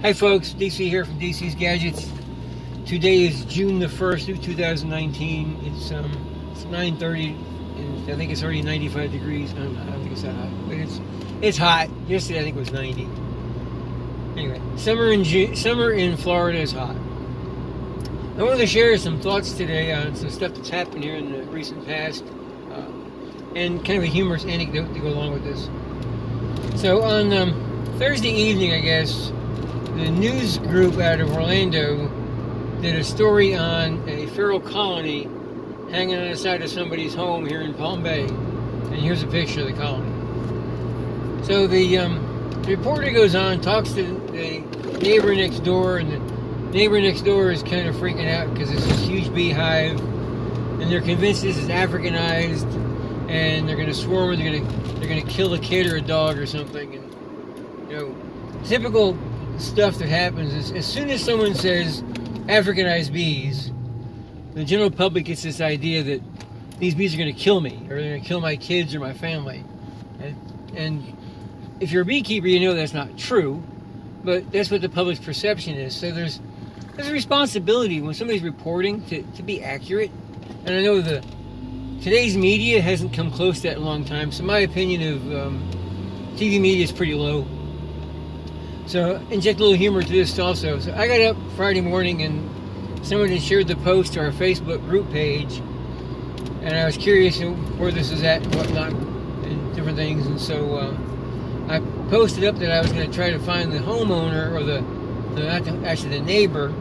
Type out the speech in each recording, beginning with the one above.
Hi folks, DC here from DC's Gadgets. Today is June the 1st, 2019. It's 9:30 and I think it's already 95 degrees. I don't think it's that hot, but it's hot. Yesterday I think it was 90. Anyway, summer in Florida is hot. I wanted to share some thoughts today on some stuff that's happened here in the recent past, and kind of a humorous anecdote to go along with this. So on Thursday evening, I guess, the news group out of Orlando did a story on a feral colony hanging on the side of somebody's home here in Palm Bay. And here's a picture of the colony. So the reporter goes on, talks to the neighbor next door, and the neighbor next door is kind of freaking out because it's this huge beehive, and they're convinced this is Africanized, and they're going to swarm, they're going to kill a kid or a dog or something. And you know, typical stuff that happens is as soon as someone says Africanized bees, the general public gets this idea that these bees are going to kill me, or they're going to kill my kids or my family. And if you're a beekeeper, you know that's not true, but that's what the public's perception is. So there's a responsibility when somebody's reporting to be accurate. And I know today's media hasn't come close to that in a long time, so my opinion of TV media is pretty low. So inject a little humor to this also. So I got up Friday morning and someone had shared the post to our Facebook group page, and I was curious where this is at and whatnot and different things. And so I posted up that I was going to try to find the homeowner, or actually the neighbor,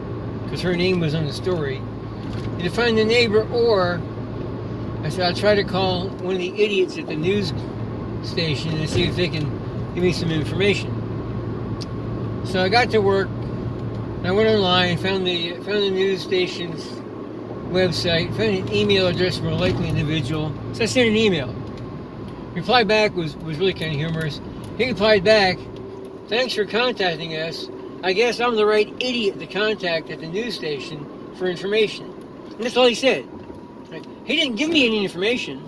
because her name was on the story. And to find the neighbor, or I said I'll try to call one of the idiots at the news station and see if they can give me some information. So I got to work, and I went online, found the news station's website, found an email address from a likely individual. So I sent an email. Reply back was really kind of humorous. He replied back, "Thanks for contacting us. I guess I'm the right idiot to contact at the news station for information." And that's all he said. Right? He didn't give me any information,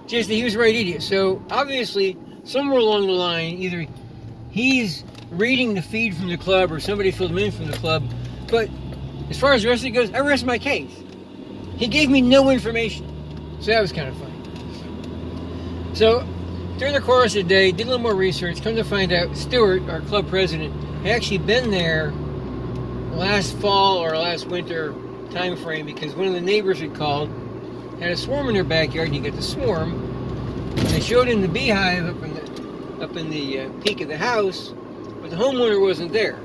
just that he was the right idiot. So obviously, somewhere along the line, either he's reading the feed from the club or somebody filled him in from the club. But as far as the rest of it goes, I rest my case. He gave me no information. So that was kind of funny. So during the course of the day, did a little more research, come to find out Stuart, our club president, had actually been there last fall or last winter time frame, because one of the neighbors had called, had a swarm in their backyard, and you get the swarm. And they showed him the beehive up in the peak of the house, but the homeowner wasn't there.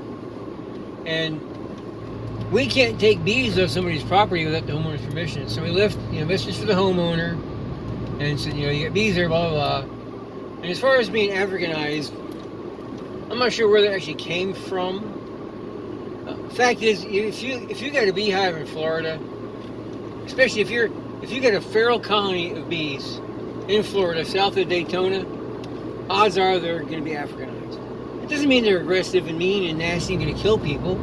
And we can't take bees off somebody's property without the homeowner's permission. So we left messages for the homeowner and said, you got bees there, blah, blah, blah. And as far as being Africanized, I'm not sure where that actually came from. Fact is, if you got a beehive in Florida, especially if you got a feral colony of bees in Florida, south of Daytona, odds are they're going to be Africanized. It doesn't mean they're aggressive and mean and nasty and going to kill people.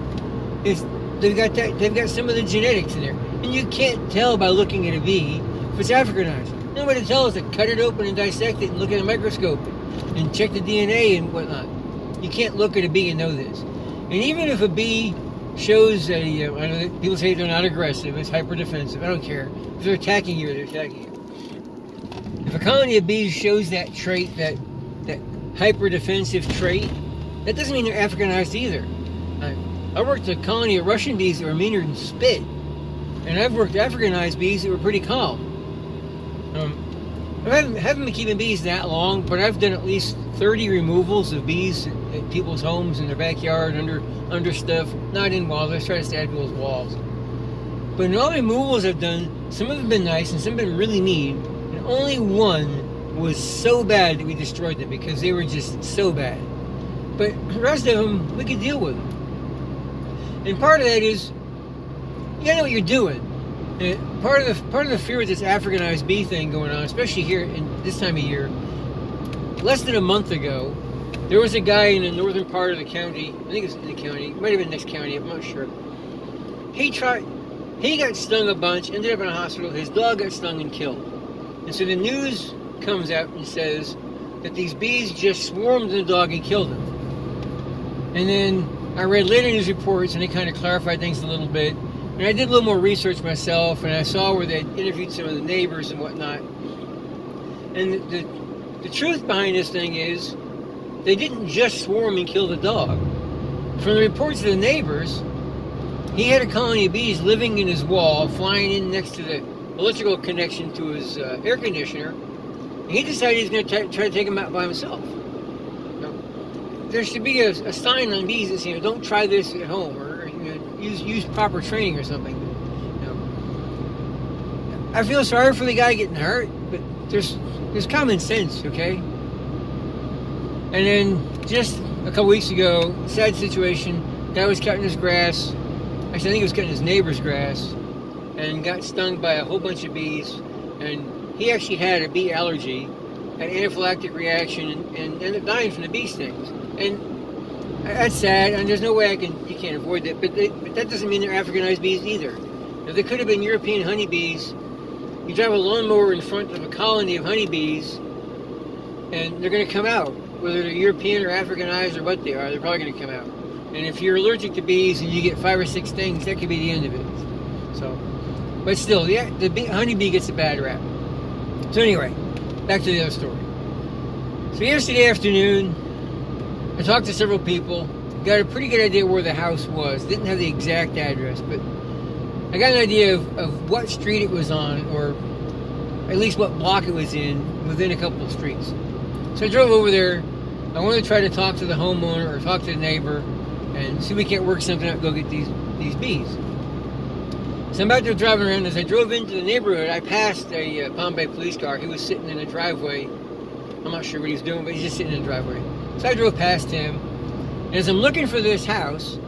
They've got some of the genetics in there, and you can't tell by looking at a bee if it's Africanized. Nobody tells us to cut it open and dissect it and look at a microscope and check the DNA and whatnot. You can't look at a bee and know this. And even if a bee shows I know people say they're not aggressive, it's hyper defensive. I don't care. If they're attacking you, they're attacking you. If a colony of bees shows that trait, that hyper defensive trait, that doesn't mean they're Africanized either. I worked a colony of Russian bees that were meaner than spit, and I've worked Africanized bees that were pretty calm. I haven't been keeping bees that long, but I've done at least 30 removals of bees at people's homes, in their backyard, under stuff, not in walls. I try to stay out of people's walls. But in all the removals I've done, some of them have been nice and some have been really mean, and only one was so bad that we destroyed them because they were just so bad. But the rest of them, we could deal with them. And part of that is, you gotta know what you're doing. And part of the fear with this Africanized bee thing going on, especially here in this time of year, less than a month ago, there was a guy in the northern part of the county, I think it's in the county, it might have been next county, I'm not sure. He got stung a bunch, ended up in a hospital, his dog got stung and killed. And so the news comes out and says that these bees just swarmed the dog and killed him. And then I read later news reports and they kind of clarified things a little bit. And I did a little more research myself, and I saw where they interviewed some of the neighbors and whatnot. And the truth behind this thing is, they didn't just swarm and kill the dog. From the reports of the neighbors, he had a colony of bees living in his wall, flying in next to the electrical connection to his air conditioner. And he decided he's going to try to take them out by himself. Now, there should be a sign on bees that says, don't try this at home, or use proper training or something. I feel sorry for the guy getting hurt, but there's common sense, okay? And then just a couple weeks ago, sad situation, guy was cutting his grass. Actually, I think he was cutting his neighbor's grass, and got stung by a whole bunch of bees. And he actually had a bee allergy, had an anaphylactic reaction, and ended up dying from the bee stings. And that's sad, and there's no way you can't avoid that. But that doesn't mean they're Africanized bees either. Now, they could have been European honeybees. You drive a lawnmower in front of a colony of honeybees, and they're going to come out. Whether they're European or Africanized or what they are, they're probably going to come out. And if you're allergic to bees and you get 5 or 6 stings, that could be the end of it. So, but still, the honeybee gets a bad rap. So anyway, back to the other story. So yesterday afternoon, I talked to several people, got a pretty good idea where the house was. Didn't have the exact address, but I got an idea of what street it was on, or at least what block it was in, within a couple of streets. So I drove over there. I wanted to try to talk to the homeowner or talk to the neighbor and see if we can't work something out, go get these bees. So I'm about to drive around. As I drove into the neighborhood, I passed a Palm Bay police car. He was sitting in a driveway. I'm not sure what he's doing, but he's just sitting in a driveway. So I drove past him. And as I'm looking for this house,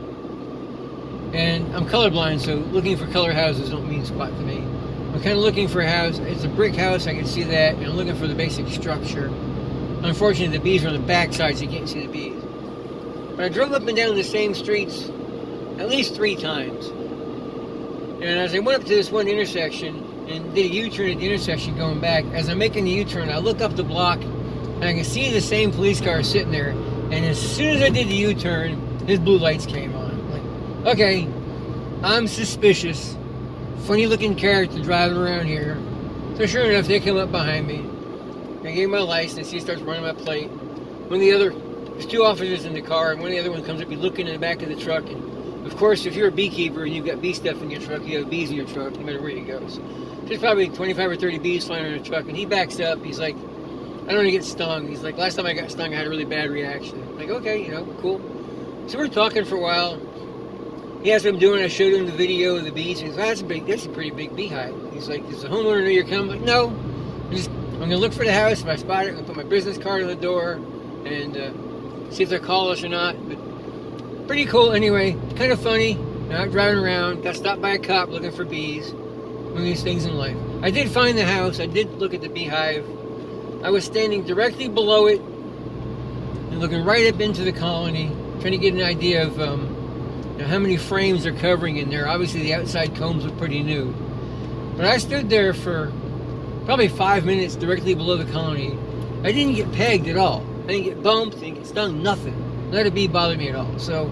and I'm colorblind, so looking for color houses don't mean squat to me. I'm kind of looking for a house. It's a brick house, I can see that, and I'm looking for the basic structure. Unfortunately, the bees are on the back side, so you can't see the bees. But I drove up and down the same streets at least 3 times. And as I went up to this one intersection and did a U-turn at the intersection going back, as I'm making the U-turn, I look up the block and I can see the same police car sitting there. And as soon as I did the U-turn, his blue lights came on. I'm like, okay, I'm suspicious. Funny looking character driving around here. So sure enough, they come up behind me. I gave him my license. He starts running my plate. There's 2 officers in the car, and one of the other one comes up, he's looking in the back of the truck. And of course, if you're a beekeeper and you've got bee stuff in your truck, you have bees in your truck, no matter where you go. So there's probably 25 or 30 bees flying on the truck, and he backs up. He's like, I don't want to get stung. He's like, last time I got stung, I had a really bad reaction. I'm like, okay, cool. So we're talking for a while. He asked what I'm doing. I showed him the video of the bees. And he's like, that's a pretty big beehive. He's like, does the homeowner know you're coming? I'm like, no. I'm going to look for the house. If I spot it, I'm going to put my business card on the door and see if they'll call us or not. But pretty cool anyway. Kind of funny. Out driving around. Got stopped by a cop looking for bees. One of these things in life. I did find the house. I did look at the beehive. I was standing directly below it and looking right up into the colony, trying to get an idea of how many frames they're covering in there. Obviously, the outside combs were pretty new. But I stood there for probably 5 minutes directly below the colony. I didn't get pegged at all. I didn't get bumped, didn't get stung, nothing. Not a bee bothered me at all. So,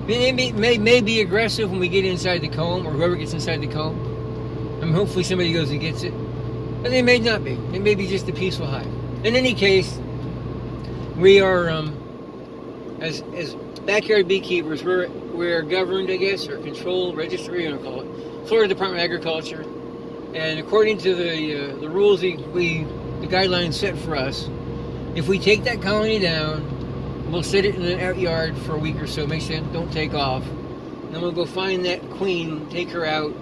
they may be aggressive when we get inside the comb, or whoever gets inside the comb. Hopefully somebody goes and gets it. But they may not be. They may be just a peaceful hive. In any case, we are, as backyard beekeepers, we're governed, I guess, or controlled, registered, what you want to call it, Florida Department of Agriculture. And according to the rules, the guidelines set for us, if we take that colony down, we'll sit it in an out yard for a week or so, make sure it don't take off. Then we'll go find that queen, take her out,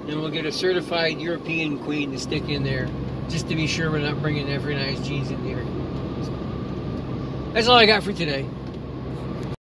and we'll get a certified European queen to stick in there, just to be sure we're not bringing Africanized genes in the area. So, that's all I got for today.